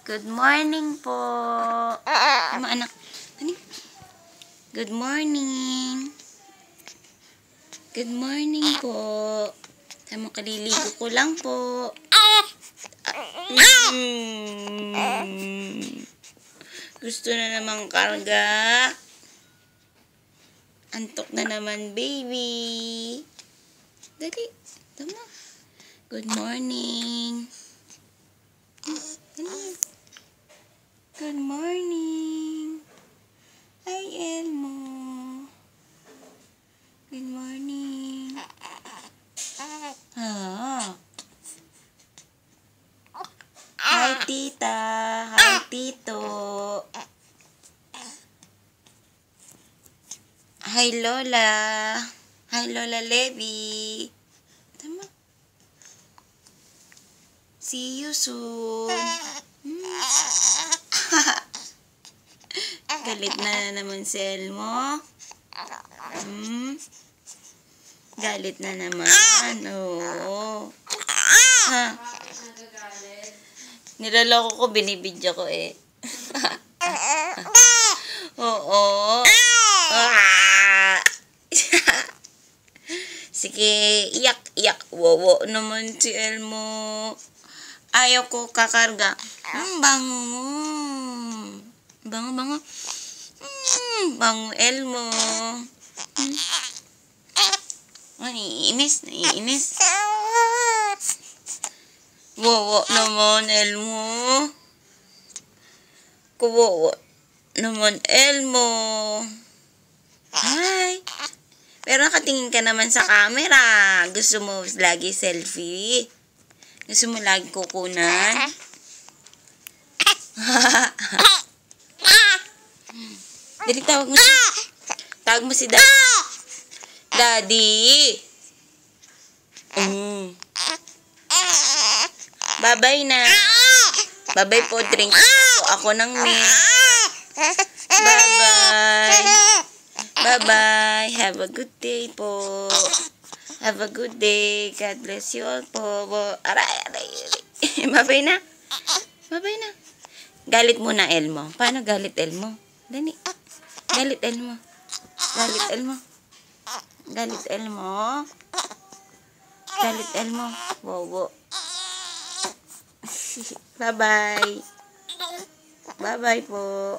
Good morning po. Tama anak. Ano? Good morning. Good morning po. Tama, kaliligo ko lang po. Gusto na namang karga. Antok na naman, baby. Dali. Tama. Good morning. Good morning. Hi, Elmo. Good morning. Hi, tita. Hi, tito. Hi, Lola. Hi, Lola Levi. Tama. See you soon. Galit na naman si Elmo. Galit na naman. Oo. Ha? Nilaloko ko, binibidyo ko eh. Oo. Sige, iyak, iyak. Wowo naman si Elmo. Ayaw ko kakarga. Bango mo. Bango, bango. Bango, Elmo. Naiinis, naiinis. Wowo naman, Elmo. Kuwowo naman, Elmo. Hi. Pero nakatingin ka naman sa camera. Gusto mo lagi selfie? Gusto mo lagi kukunan? Dali, tawag mo si... Tawag mo si Daddy. Daddy! Bye-bye na. Bye-bye po. Drink po ako ng milk. Bye-bye. Bye-bye. Have a good day po. Have a good day. God bless you all po. Aray, aray, aray. Bye-bye na. Bye-bye na. Galit muna, Elmo. Paano galit, Elmo? Dani. Galit, Elmo. Galit, Elmo. Galit, Elmo. Galit, Elmo. Bobo. Bye-bye. Bye-bye po.